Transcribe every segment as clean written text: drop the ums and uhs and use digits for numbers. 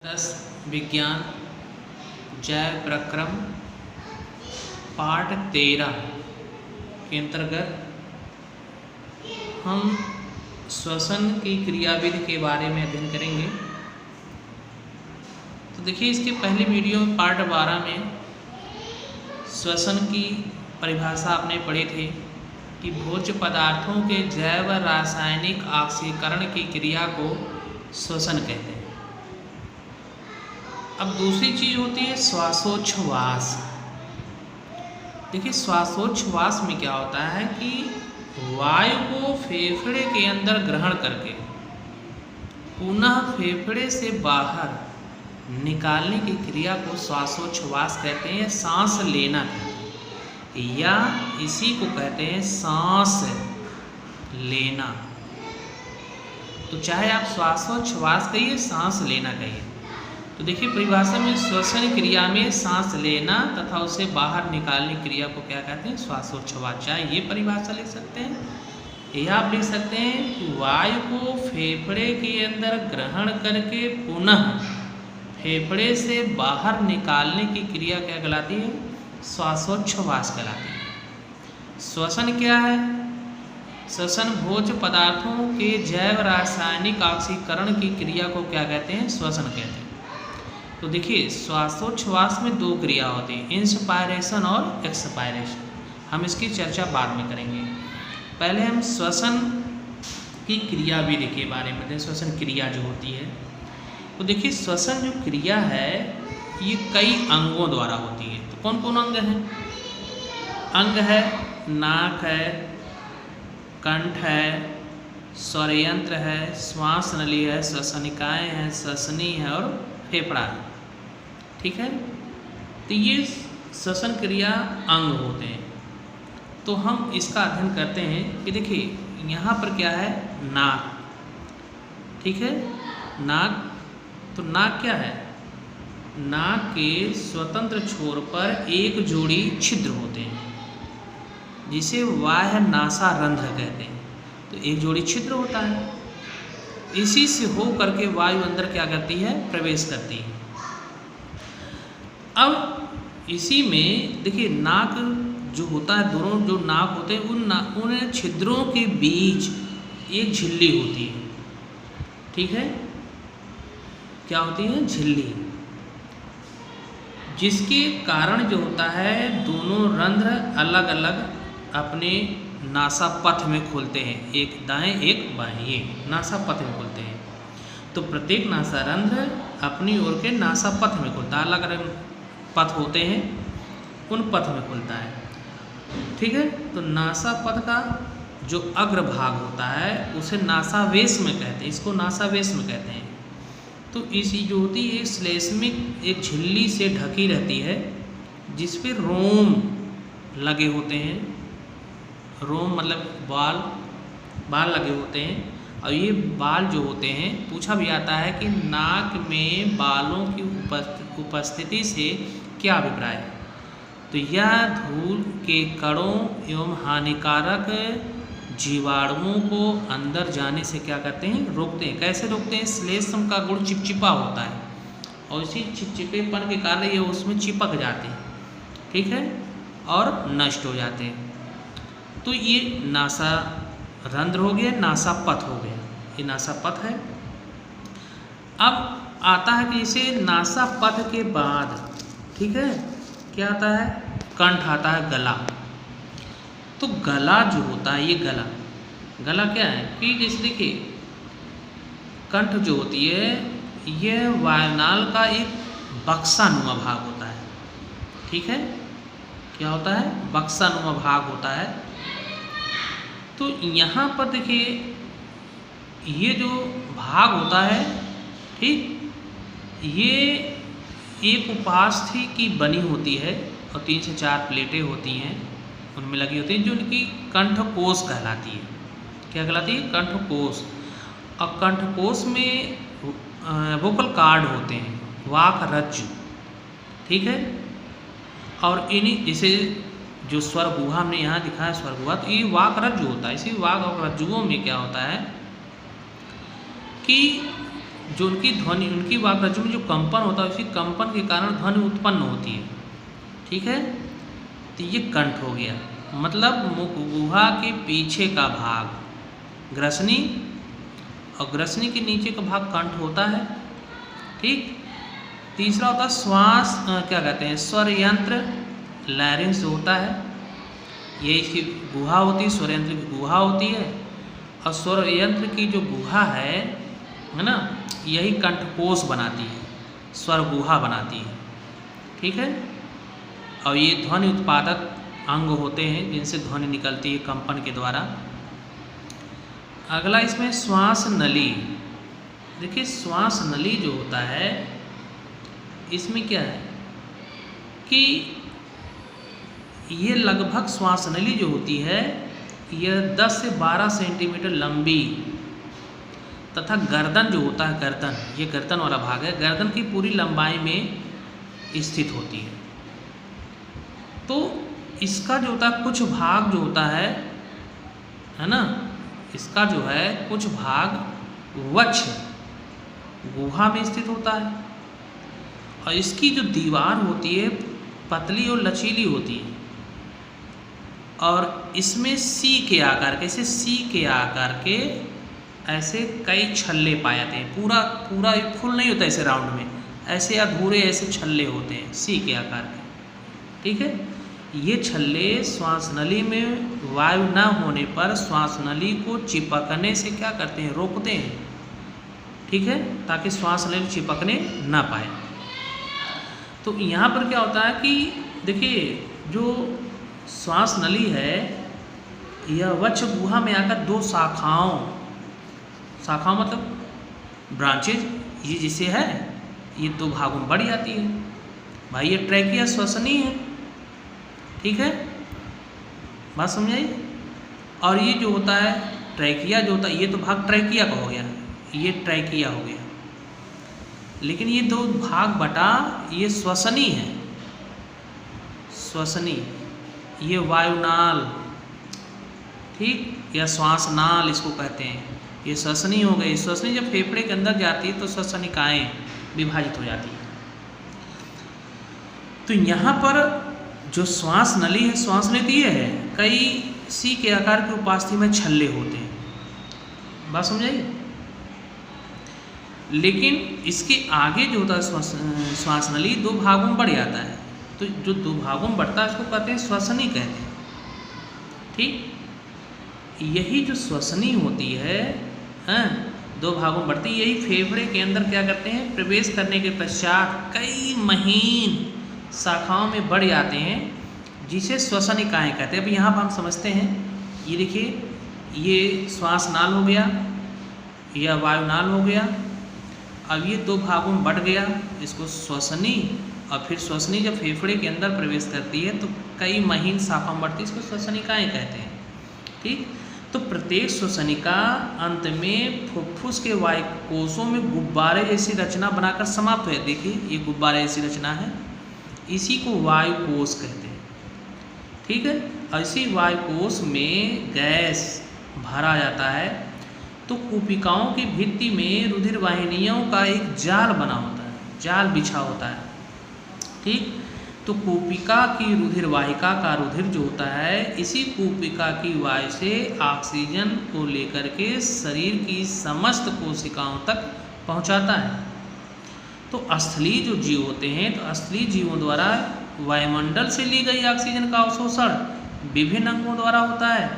10 विज्ञान जैव प्रक्रम पाठ 13 के अंतर्गत हम श्वसन की क्रियाविधि के बारे में अध्ययन करेंगे। तो देखिए, इसके पहले वीडियो में पार्ट 12 में श्वसन की परिभाषा आपने पढ़े थे कि भोज्य पदार्थों के जैव रासायनिक ऑक्सीकरण की क्रिया को श्वसन कहते हैं। अब दूसरी चीज होती है श्वासोच्छ्वास। देखिए, श्वासोच्छ्वास में क्या होता है कि वायु को फेफड़े के अंदर ग्रहण करके पुनः फेफड़े से बाहर निकालने की क्रिया को श्वासोच्छ्वास कहते हैं, सांस लेना कहते हैं, या इसी को कहते हैं सांस लेना। तो चाहे आप श्वासोच्छ्वास कहिए, सांस लेना कहिए। तो देखिए, परिभाषा में श्वसन क्रिया में सांस लेना तथा उसे बाहर निकालने क्रिया को क्या कहते हैं? श्वासोच्छ्वास। चाहे ये परिभाषा लिख सकते हैं या आप लिख सकते हैं कि वायु को फेफड़े के अंदर ग्रहण करके पुनः फेफड़े से बाहर निकालने की क्रिया क्या कहलाती है? श्वासोच्छ्वास कहलाती है। श्वसन क्या है? श्वसन भोज्य पदार्थों के जैव रासायनिक ऑक्सीकरण की क्रिया को क्या कहते हैं? श्वसन कहते हैं। तो देखिए, श्वासोच्छ्वास में दो क्रिया होती है, इंस्पायरेशन और एक्सपायरेशन। हम इसकी चर्चा बाद में करेंगे। पहले हम श्वसन की क्रियाविधि के बारे में देखें। श्वसन क्रिया जो होती है, तो देखिए, श्वसन जो क्रिया है ये कई अंगों द्वारा होती है। तो कौन कौन अंग हैं? अंग है नाक है, कंठ है, स्वरयंत्र है, श्वास नली है, श्वसनिकाएँ हैं, श्वसनी है और फेफड़ा है। ठीक है, तो ये श्वसन क्रिया अंग होते हैं। तो हम इसका अध्ययन करते हैं कि देखिए, यहाँ पर क्या है? नाक। ठीक है, नाक। तो नाक क्या है? नाक के स्वतंत्र छोर पर एक जोड़ी छिद्र होते हैं जिसे बाह्य नासारंध्र कहते हैं। तो एक जोड़ी छिद्र होता है, इसी से हो करके वायु अंदर क्या करती है? प्रवेश करती है। अब इसी में देखिए, नाक जो होता है, दोनों जो नाक होते हैं उन छिद्रों के बीच एक झिल्ली होती है। ठीक है, क्या होती है? झिल्ली, जिसके कारण जो होता है दोनों रंध्र अलग अलग अपने नासापथ में खोलते हैं, एक दाएं एक बाएं, ये नासापथ में खोलते हैं। तो प्रत्येक नासारंध्र अपनी ओर के नासापथ में खुलता है, अलग अलग पथ होते हैं, उन पथ में खुलता है। ठीक है, तो नासापथ का जो अग्रभाग होता है उसे नासावेश में कहते हैं, इसको नासावेश में कहते हैं। तो इसी जो होती है श्लेष्मिक एक झिल्ली से ढकी रहती है जिस पे रोम लगे होते हैं। रोम मतलब बाल लगे होते हैं। और ये बाल जो होते हैं, पूछा भी आता है कि नाक में बालों की उपस्थिति से क्या अभिप्राय है? तो यह धूल के कणों एवं हानिकारक जीवाणुओं को अंदर जाने से क्या करते हैं? रोकते हैं। कैसे रोकते हैं? श्लेष्म का गुण चिपचिपा होता है और इसी चिपचिपेपन के कारण ये उसमें चिपक जाते हैं। ठीक है, और नष्ट हो जाते हैं। तो ये नासारंध्र हो गया, नासापथ हो गया, ये नासापथ है। अब आता है कि इसे नासापथ के बाद, ठीक है, क्या आता है? कंठ आता है, गला। तो गला जो होता है, ये गला क्या है कि जैसे देखिए, कंठ जो होती है यह वायुनाल का एक बक्सानुमा भाग होता है। ठीक है, क्या होता है? बक्सानुमा भाग होता है। तो यहाँ पर देखिए, ये जो भाग होता है, ठीक, ये एक उपास्थि की बनी होती है और 3 से 4 प्लेटें होती हैं, उनमें लगी होती हैं, जो उनकी कंठकोश कहलाती है। क्या कहलाती है? कंठकोश। और कंठकोश में वोकल कार्ड होते हैं, वाक रज्जु। ठीक है, और इन्हीं जैसे जो स्वर गुहा हमने यहाँ दिखाया, स्वर गुहा, तो ये वाक रज्जु होता है। इसी वाक और रज्जुओं में क्या होता है कि जो उनकी ध्वनि, उनकी वाक रज्जु में जो कंपन होता है, उसी कंपन के कारण ध्वनि उत्पन्न होती है। ठीक है, तो ये कंठ हो गया, मतलब मुख गुहा के पीछे का भाग ग्रसनी, और ग्रसनी के नीचे का भाग कंठ होता है। ठीक, तीसरा होता है श्वास, क्या कहते हैं, स्वर यंत्र, लैरिंग्स होता है, ये इसकी गुहा होती है, स्वर यंत्र की गुहा होती है, और स्वर यंत्र की जो गुहा है ना, यही कंठकोश बनाती है, स्वर गुहा बनाती है। ठीक है, और ये ध्वनि उत्पादक अंग होते हैं जिनसे ध्वनि निकलती है कंपन के द्वारा। अगला इसमें श्वास नली। देखिए श्वास नली जो होता है, इसमें क्या है कि ये लगभग श्वास नली जो होती है, यह 10 से 12 सेंटीमीटर लंबी तथा गर्दन जो होता है, गर्दन, ये गर्दन वाला भाग है, गर्दन की पूरी लंबाई में स्थित होती है। तो इसका जो होता है कुछ भाग जो होता है ना, इसका जो है कुछ भाग वक्ष गुहा में स्थित होता है, और इसकी जो दीवार होती है पतली और लचीली होती है, और इसमें सी के आकार के, ऐसे सी के आकार के ऐसे कई छल्ले पाए जाते हैं। पूरा पूरा फुल नहीं होता ऐसे राउंड में, ऐसे अधूरे ऐसे छल्ले होते हैं सी के आकार के। ठीक है, ये छल्ले श्वास नली में वायु न होने पर श्वास नली को चिपकने से क्या करते हैं, रोकते हैं। ठीक है, ताकि श्वास नली चिपकने ना पाए। तो यहाँ पर क्या होता है कि देखिए जो श्वास नली है, यह वक्ष गुहा में आकर दो शाखाओं मतलब ब्रांचेज, ये जिसे है ये दो भागों में बढ़ जाती है। भाई ये ट्रैकिया श्वसनी है। ठीक है, बात समझाई। और ये जो होता है ट्रैकिया जो होता है, ये तो भाग ट्रैकिया का हो गया, ये ट्रैकिया हो गया। लेकिन ये दो भाग बटा ये श्वसनी है, श्वसनी, ये वायुनाल, ठीक, या श्वासनाल इसको कहते हैं, ये श्वसनी हो गई। श्वसनी जब फेफड़े के अंदर जाती है तो श्वसनिकाएँ विभाजित हो जाती है। तो यहाँ पर जो श्वास नली है, श्वास नली ये है, कई सी के आकार की उपास्थि में छल्ले होते हैं, बात समझाइए। लेकिन इसके आगे जो होता है श्वास नली दो भागों में बढ़ जाता है, तो जो दो भागों में बढ़ता है उसको कहते हैं श्वसनी कहते हैं। ठीक, यही जो श्वसनी होती है, दो भागों में बढ़ती, यही फेफड़े के अंदर क्या करते हैं, प्रवेश करने के पश्चात कई महीन शाखाओं में बढ़ जाते हैं, जिसे श्वसनिकाएँ कहते हैं। अब यहाँ पर हम समझते हैं, ये देखिए ये श्वास नाल हो गया या वायुनाल हो गया। अब ये दो भागों में बढ़ गया, इसको श्वसनी, और फिर श्वसनी जब फेफड़े के अंदर प्रवेश करती है तो कई महीन शाखाओं में बढ़ती है, इसको श्वसनिकाएँ कहते हैं। ठीक, तो प्रत्येक श्वसनिका अंत में फुफ्फुस के वायु कोशों में गुब्बारे जैसी रचना बनाकर समाप्त है। देखिए ये गुब्बारे जैसी रचना है, इसी को वायु कोश कहते हैं। ठीक है, ऐसी वायु कोश में गैस भरा जाता है, तो कूपिकाओं की भित्ति में रुधिर वाहिनियों का एक जाल बना होता है, जाल बिछा होता है। ठीक, तो कूपिका की रुधिर वाहिका का रुधिर जो होता है, इसी कूपिका की वायु से ऑक्सीजन को लेकर के शरीर की समस्त कोशिकाओं तक पहुंचाता है। तो स्थलीय जो जीव होते हैं, तो स्थलीय जीवों द्वारा वायुमंडल से ली गई ऑक्सीजन का अवशोषण विभिन्न अंगों द्वारा होता है,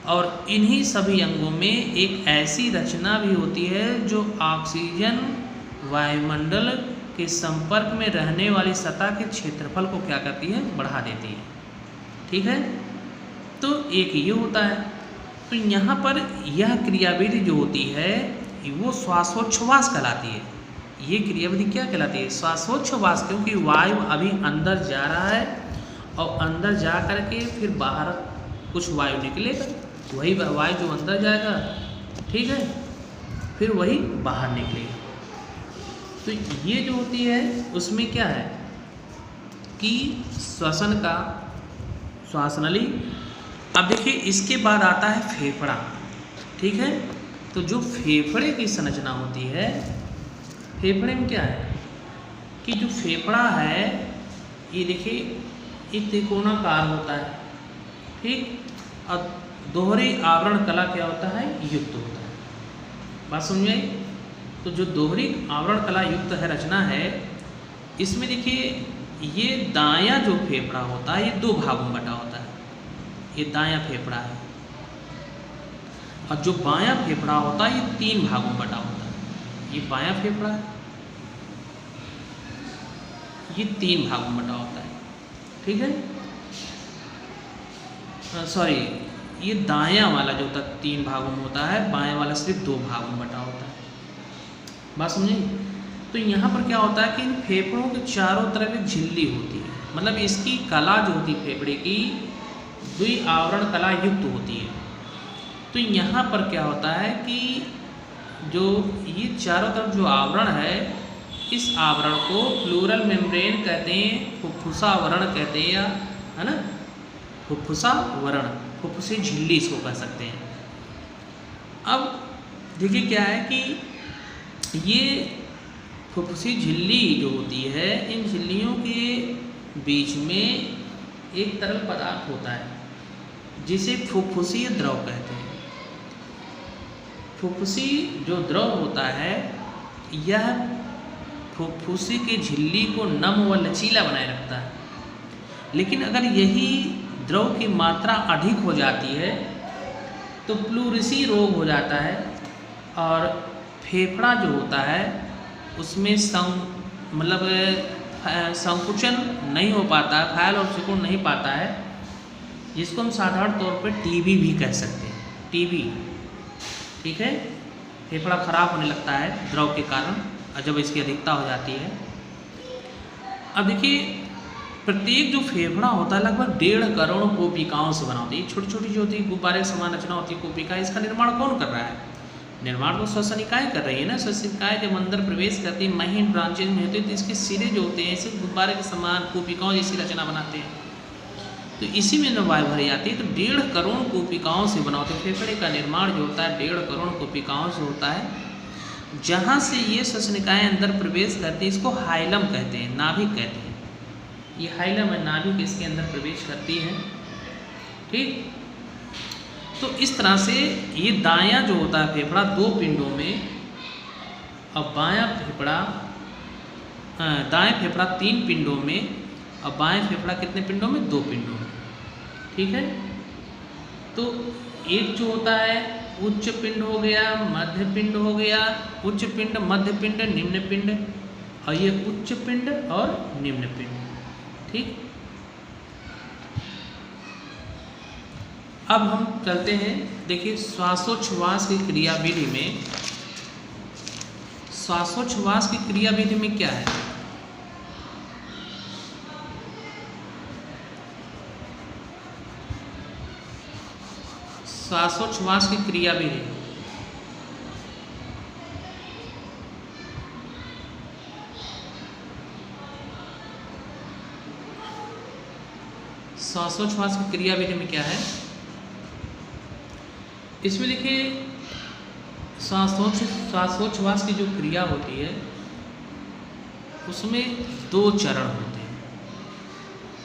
और इन्हीं सभी अंगों में एक ऐसी रचना भी होती है जो ऑक्सीजन वायुमंडल के संपर्क में रहने वाली सतह के क्षेत्रफल को क्या करती है, बढ़ा देती है। ठीक है, तो एक ये होता है। तो यहाँ पर यह क्रियाविधि जो होती है वो श्वासोच्छ्वास कहलाती है। ये क्रियाविधि क्या कहलाती है, श्वासोच्छ्वास, क्योंकि वायु अभी अंदर जा रहा है और अंदर जा कर के फिर बाहर कुछ वायु निकलेगा, वही वायु जो अंदर जाएगा, ठीक है, फिर वही बाहर निकलेगा। तो ये जो होती है उसमें क्या है कि श्वसन का श्वास नली। अब देखिए इसके बाद आता है फेफड़ा। ठीक है, तो जो फेफड़े की संरचना होती है, फेफड़े में क्या है कि जो फेफड़ा है ये देखिए एक त्रिकोणाकार होता है, ठीक, और दोहरी आवरण कला क्या होता है, युक्त होता है। बात समझ में आई? तो जो दोहरी आवरण कला युक्त है रचना है, इसमें देखिए ये दायां जो फेफड़ा होता है ये 2 भागों में बटा होता है, ये दायां फेफड़ा है, और जो बायां फेफड़ा होता है ये 3 भागों में बटा होता है। ये बायां फेफड़ा है, ये 3 भागों में बटा होता है, ठीक है, सॉरी, ये दायां वाला जो होता है 3 भागों में होता है, बायां वाला सिर्फ 2 भागों में बटा होता है। बात समझे? तो यहाँ पर क्या होता है कि इन फेफड़ों के चारों तरफ एक झिल्ली होती है, मतलब इसकी कला जो होती है फेफड़े की द्विआवरण कला युक्त होती है। तो यहाँ पर क्या होता है कि जो ये चारों तरफ जो आवरण है, इस आवरण को प्लूरल मेम्ब्रेन कहते हैं, फुफ्फुसावरण कहते हैं, या है ना, फुफ्फुसावरण, फुफ्फुसी झिल्ली इसको कह सकते हैं। अब देखिए क्या है कि ये फुफ्फुसी झिल्ली जो होती है, इन झिल्लियों के बीच में एक तरल पदार्थ होता है जिसे फुफ्फुसीय द्रव कहते हैं। फुफ्फुसी जो द्रव होता है यह फुफ्फुसी की झिल्ली को नम व लचीला बनाए रखता है, लेकिन अगर यही द्रव की मात्रा अधिक हो जाती है तो प्लूरिसी रोग हो जाता है, और फेफड़ा जो होता है उसमें मतलब संकुचन नहीं हो पाता, फैल और सिकुड़ नहीं पाता है, जिसको हम साधारण तौर पर टीबी भी कह सकते हैं, टीबी, ठीक है। फेफड़ा खराब होने लगता है द्रव के कारण, और जब इसकी अधिकता हो जाती है। अब देखिए प्रत्येक जो फेफड़ा होता है लगभग 1.5 करोड़ कोशिकाओं से बना होती है। छोटी छोटी जो होती है गुब्बारे समान रचना होती है कोशिका, इसका निर्माण कौन कर रहा है? निर्माण तो श्वसन इकाई कर रही है ना। श्वसन इकाई जब अंदर प्रवेश करती है महीन ब्रांचेज में होती है, तो इसके सिरे जो होते हैं इसे गुब्बारे के समान कोशिकाओं जैसी रचना बनाते हैं, तो इसी में जब वायु भरी जाती है तो 1.5 करोड़ कोशिकाओं से बना होता है। फेफड़े का निर्माण जो होता है 1.5 करोड़ कोशिकाओं से होता है। जहाँ से ये श्वसनिकाएँ अंदर प्रवेश करती है इसको हाइलम कहते हैं, नाभिक कहते हैं। ये हाइलम है, नाभिक इसके अंदर प्रवेश करती है, ठीक। तो इस तरह से ये दायां जो होता है फेफड़ा 2 पिंडों में, और बायां फेफड़ा दाएं फेफड़ा 3 पिंडों में, और बाएं फेफड़ा कितने पिंडों में? 2 पिंडों में, ठीक है। तो एक जो होता है उच्च पिंड हो गया, मध्य पिंड हो गया, उच्च पिंड, मध्य पिंड, निम्न पिंड, और ये उच्च पिंड और निम्न पिंड, ठीक। अब हम चलते हैं, देखिए श्वासोच्छ्वास की क्रियाविधि में, श्वासोच्छ्वास की क्रियाविधि में क्या है? श्वासोच्छ्वास की क्रियाविधि, श्वासोच्छ्वास की क्रियाविधि में क्या है? इसमें देखिए श्वासोच्छ्वास की जो क्रिया होती है उसमें 2 चरण होते हैं।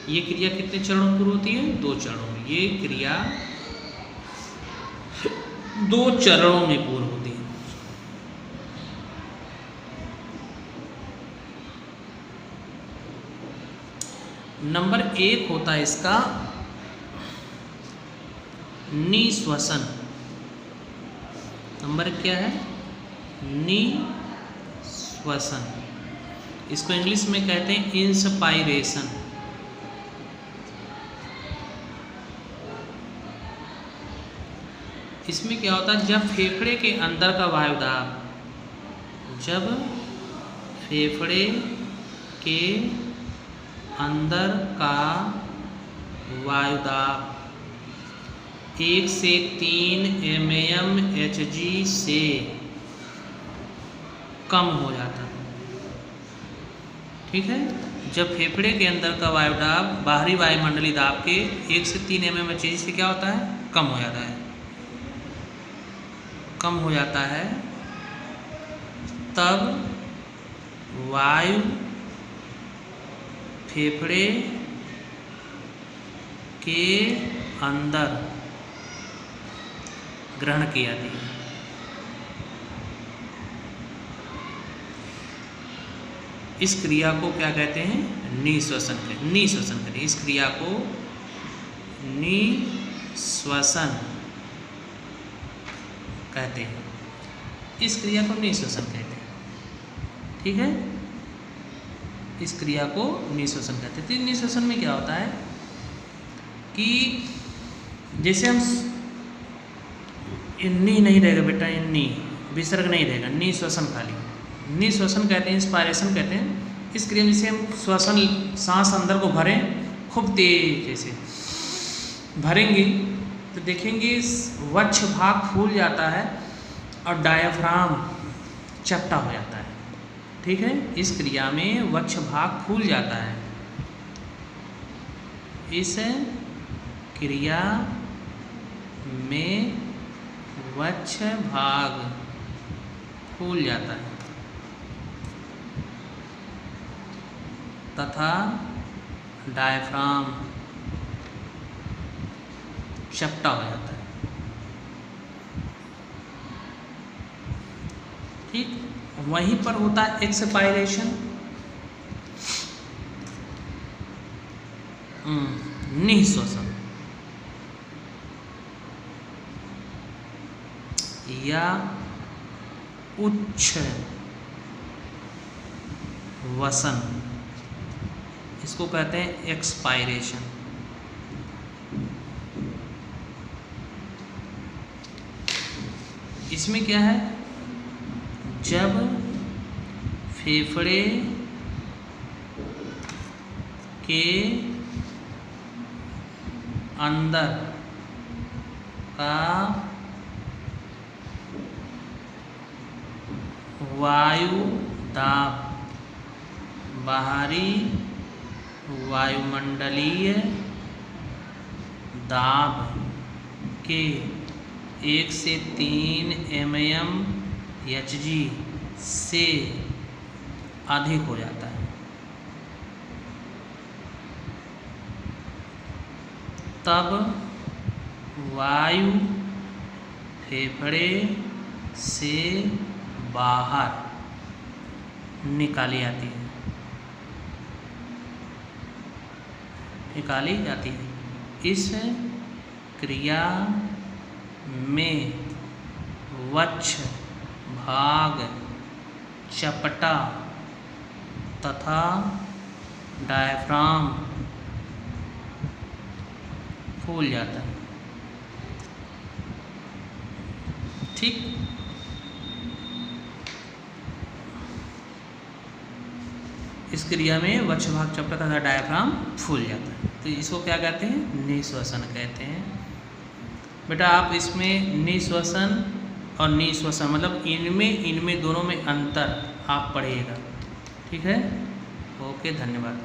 ये क्रिया कितने चरणों में पूरी होती है? 2 चरणों में। ये क्रिया 2 चरणों में पूरी होती है। नंबर 1 होता है इसका निश्वसन। नंबर क्या है? निश्वसन। इसको इंग्लिश में कहते हैं इंस्पायरेशन। इसमें क्या होता है, जब फेफड़े के अंदर का वायुदाब, जब फेफड़े के अंदर का वायुदाब 1 से 3 mmHg से कम हो जाता है, ठीक है। जब फेफड़े के अंदर का वायुदाब बाहरी वायुमंडलीय दाब के 1 से 3 mmHg से क्या होता है? कम हो जाता है, कम हो जाता है तब वायु फेफड़े के अंदर ग्रहण की जाती है। इस क्रिया को क्या कहते हैं? निःश्वसन कहते हैं। निःश्वसन कहते हैं इस क्रिया को, निःश्वसन कहते हैं। इस क्रिया को निःश्वसन कहते हैं। ठीक है, इस क्रिया को निःश्वसन कहते हैं। तो निःश्वसन में क्या होता है कि जैसे हम नी नहीं रहेगा बेटा, नी विसर्ग नहीं रहेगा, निःश्वसन खाली। निःश्वसन कहते हैं, इंस्पायरेशन कहते हैं इस क्रिया में। जैसे हम श्वसन, सांस अंदर को भरें, खूब तेज जैसे भरेंगे तो देखेंगे वक्ष भाग फूल जाता है और डायफ्राम चपटा हो जाता है। ठीक है, इस क्रिया में वक्ष भाग फूल जाता है। इस क्रिया में वक्ष भाग फूल जाता है तथा डायफ्राम चपटा हो जाता है। ठीक, वहीं पर होता है एक्सपायरेशन, निःश्वसन या उच्छ वसन, इसको कहते हैं एक्सपायरेशन। इसमें क्या है, जब फेफड़े के अंदर का वायु दाब बाहरी वायुमंडलीय दाब के 1 से 3 mmHg से अधिक हो जाता है, तब वायु फेफड़े से बाहर निकाली जाती है, निकाली जाती है। इस क्रिया में वक्ष भाग चपटा तथा डायफ्राम फूल जाता है। ठीक, इस क्रिया में वक्ष भाग चपटा तथा डायफ्राम फूल जाता है। तो इसको क्या कहते हैं? निःश्वसन कहते हैं। बेटा आप इसमें निःश्वसन और निःश्वसन मतलब इनमें दोनों में अंतर आप पढ़िएगा। ठीक है, ओके, धन्यवाद।